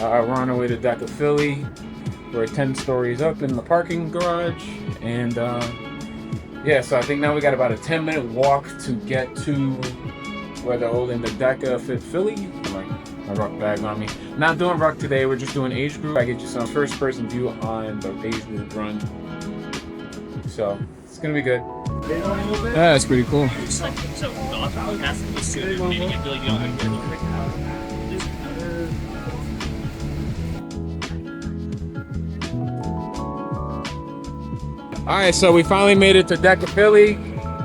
We're on our way to Deka Philly. We're 10 stories up in the parking garage, and yeah, so I think now we got about a 10-minute walk to get to where they're holding the Deka Fit Philly. Like my ruck bag on me. Not doing ruck today, we're just doing age group. I get you some first person view on the age group run. So it's gonna be good. Yeah, that's pretty cool. Alright, so we finally made it to Deka Philly.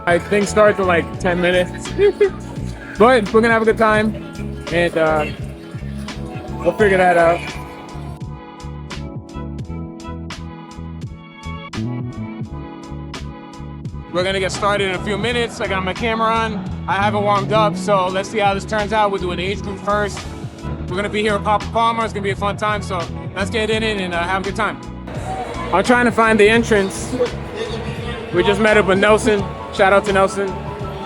I think starts in like 10 minutes. But we're gonna have a good time, and we'll figure that out. We're gonna get started in a few minutes. I got my camera on. I haven't warmed up, so let's see how this turns out. We'll do an age group first. We're gonna be here with Papa Palmer. It's gonna be a fun time, so let's get in it and have a good time. I'm trying to find the entrance. We just met up with Nelson. Shout out to Nelson.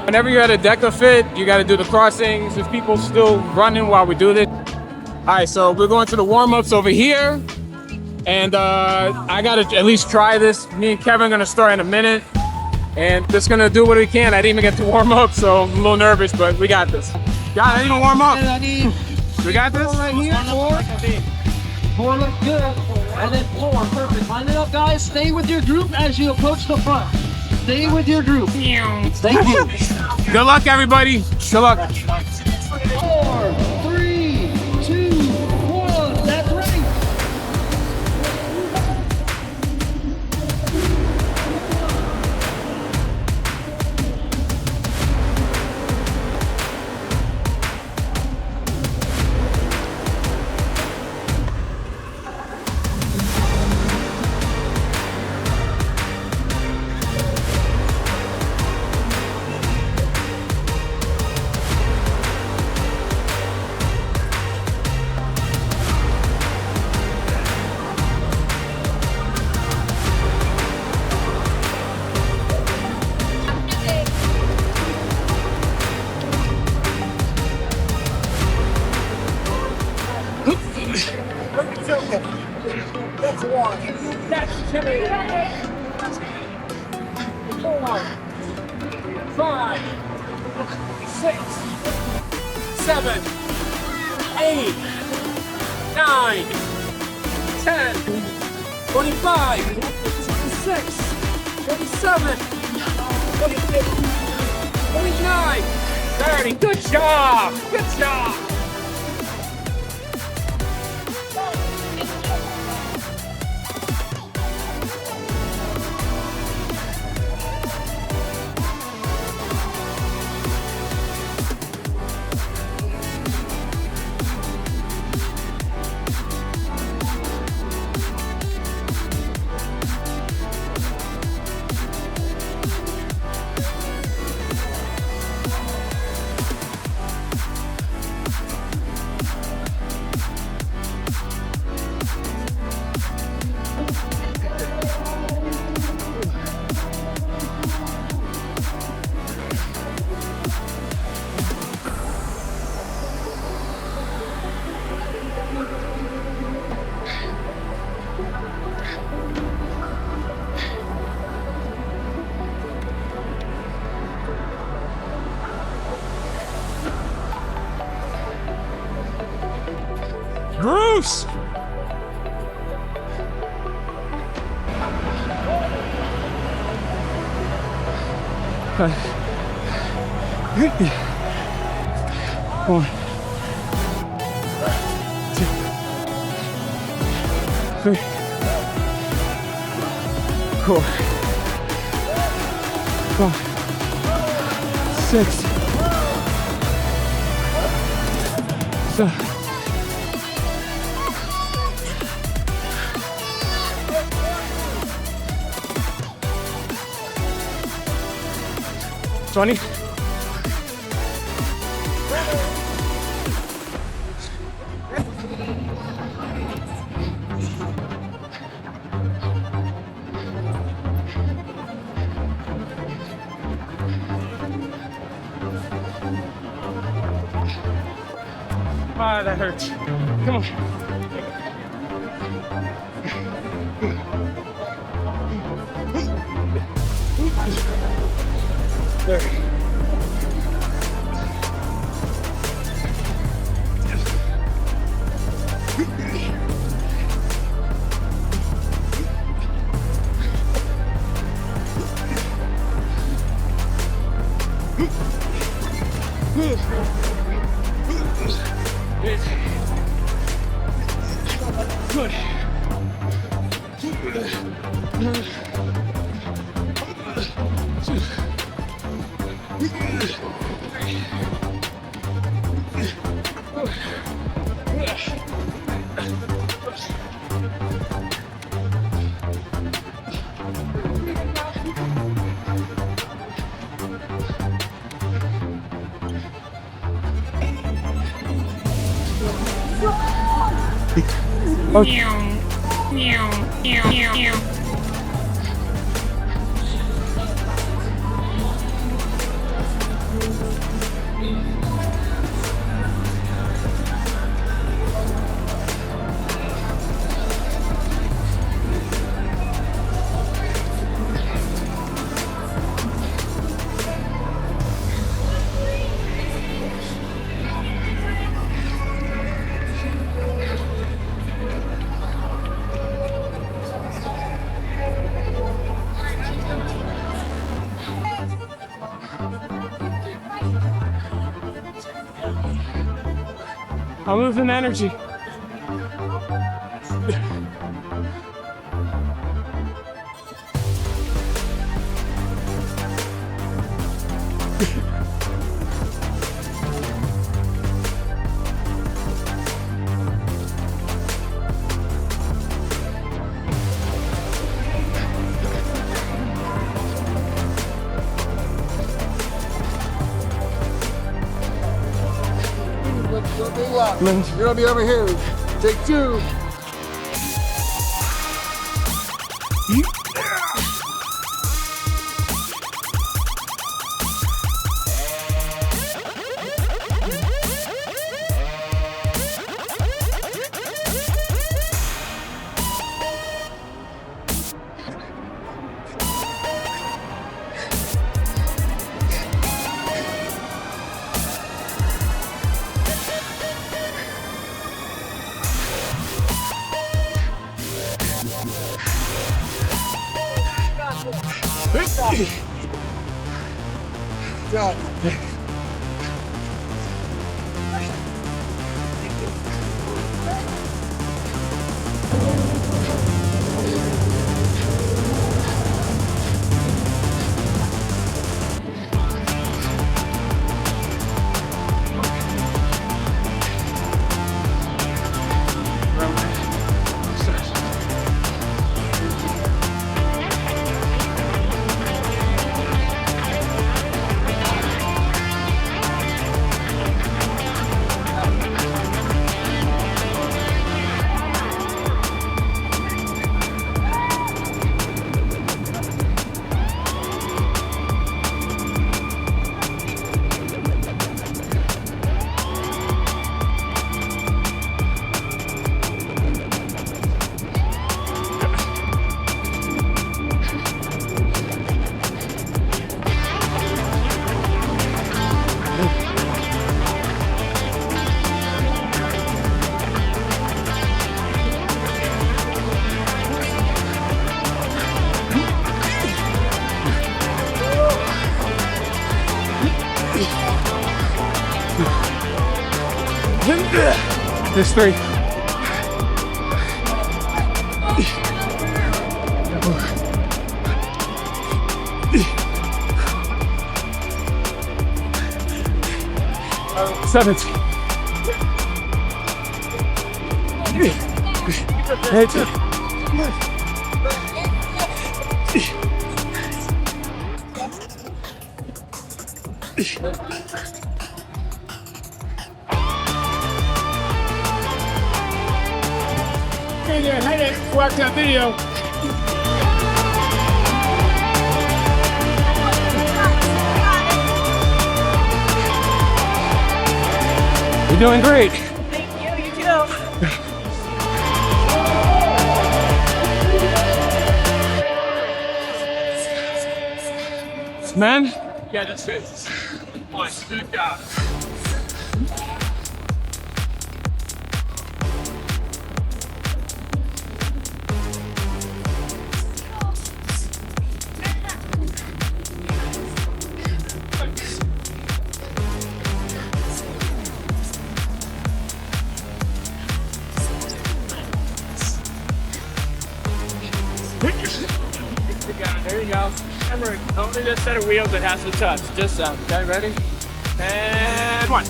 Whenever you're at a Deka Fit, you gotta do the crossings. There's people still running while we do this. All right, so we're going to the warm-ups over here. And I gotta at least try this. Me and Kevin are gonna start in a minute. And just gonna do what we can. I didn't even get to warm up, so I'm a little nervous, but we got this. God, I didn't even warm up. We got this? Right here, four look good. And then four, perfect. Line it up, guys. Stay with your group as you approach the front. Stay with your group. Thank you. Good luck, everybody. Good luck. 4, 3, 2, 1. That's right. That's one. That's two. 4, 5, 6, 7, 8, 9, 10, 25, 26, 27, 28, 29, 30. Good job. Good job. Bruce! One, 2, 3, 4, 5, 6, 7. 20. Ah, that hurts. Come on. I'm losing energy. You're gonna be over here. Take 2. God. 3. Seventh. 8. Hey there, watch that video. You're doing great. Thank you, you too. man. Yeah, that's it. Nice, good job. There you go. Remember, only this set of wheels that has to touch. Just so. Okay, ready? And one.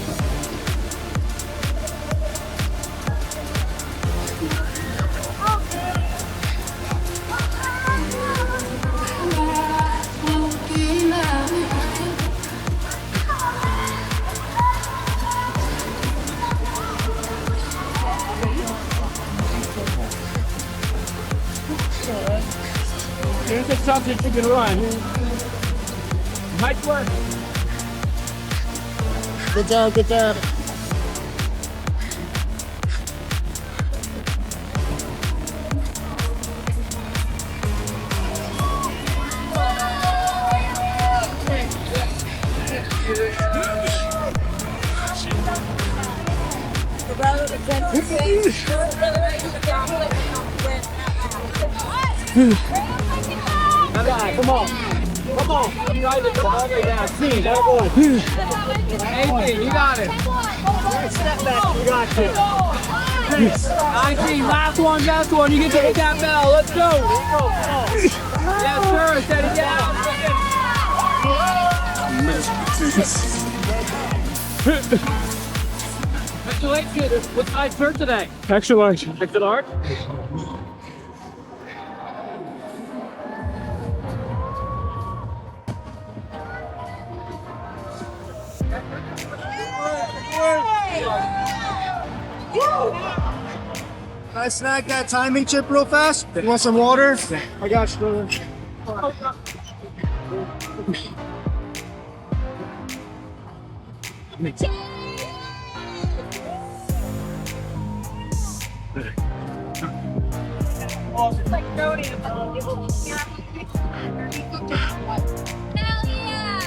Here's the stuff that you can run. Nice work. Good job, good job. Come on. Come on. You got it all the way down. See, that boy. AP, you got it. Step back. You got it. 19, last one. You get to hit that bell. Let's go. Yes, sir. Set it down. Congratulations. What's high for today? Extra large. Extra large? Can I snag that timing chip real fast? You want some water? I got you, brother.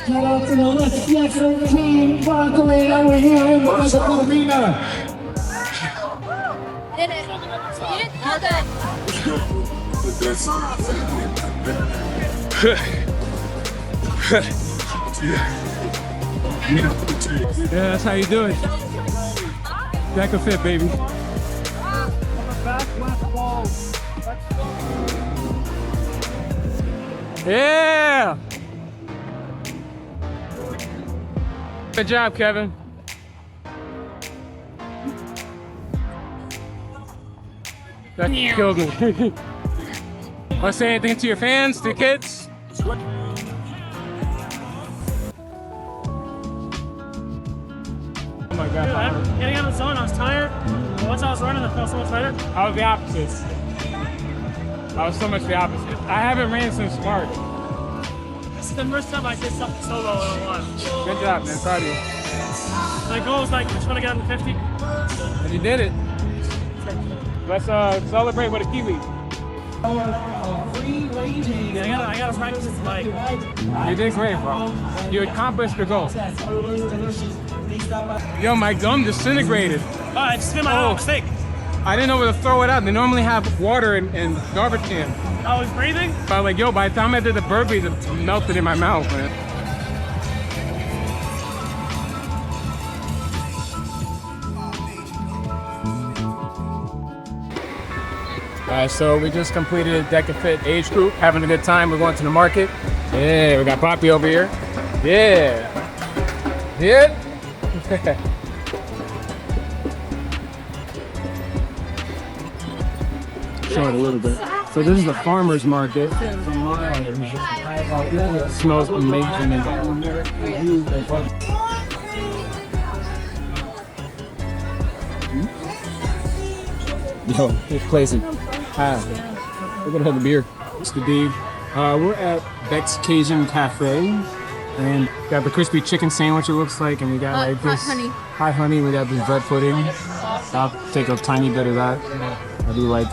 Shout out to the Let's Flex team, Broccoli, over here in the arena. Did it. You didn't know that. Yeah, that's how you do it. Deka Fit, baby. Yeah! Good job, Kevin. That killed me. Want to say anything to your fans, to your kids? Oh my God. Getting out of the zone, I was tired. But once I was running, I felt so much better. I was the opposite. I was so much the opposite. I haven't ran since Spartan. This is the first time I did something solo in a while. Good job, man. Proud of you. My goal is like, just want to get under 50. And you did it. Let's celebrate with a kiwi. Yeah, I gotta practice this bike. You did great, bro. You accomplished your goal. Yo, my gum disintegrated. Oh, I just spit my mistake. I didn't know where to throw it out. They normally have water and garbage can. I was breathing. But I was like, yo, by the time I did the burpees, it melted in my mouth, man. Alright, so we just completed Deka Fit age group, having a good time. We're going to the market. Yeah, we got Poppy over here. Yeah. Yeah. Show it a little bit. So this is the farmer's market. It smells amazing in there. Yo, it's crazy. We're gonna have the beer. It's the D. We're at Beck's Cajun Cafe, and got the crispy chicken sandwich. It looks like, and we got like this hot honey. We got this bread pudding. I'll take a tiny bit of that. I do like.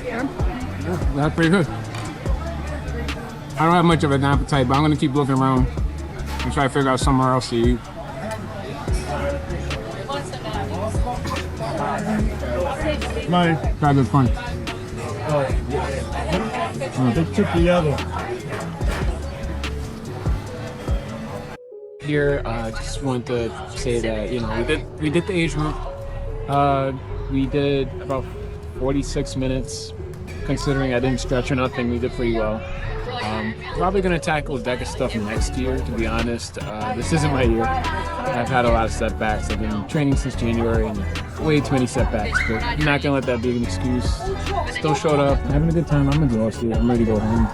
Yeah, that's pretty good. I don't have much of an appetite, but I'm gonna keep looking around and try to figure out somewhere else to eat. Try this one. They took the other. Here, just want to say that, you know, we did the age group. We did about 46 minutes. Considering I didn't stretch or nothing, we did pretty well. Probably gonna tackle Deka stuff next year, to be honest. This isn't my year. I've had a lot of setbacks. I've been training since January and way too many setbacks, but I'm not gonna let that be an excuse. Still showed up, having a good time. I'm exhausted. I'm ready to go home.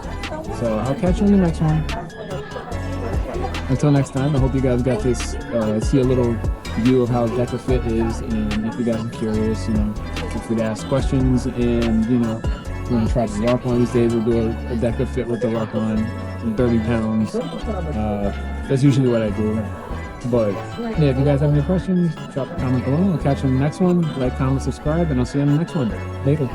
So I'll catch you on the next one. Until next time, I hope you guys got to see a little view of how Deka Fit is, and if you guys are curious, you know, feel free to ask questions, and you know, if you want to try the rock on these days, we'll do a Deka Fit with the rock on, 30 pounds. That's usually what I do. But yeah, if you guys have any questions, drop a comment below. I'll catch you on the next one. Like, comment, subscribe, and I'll see you on the next one. Later.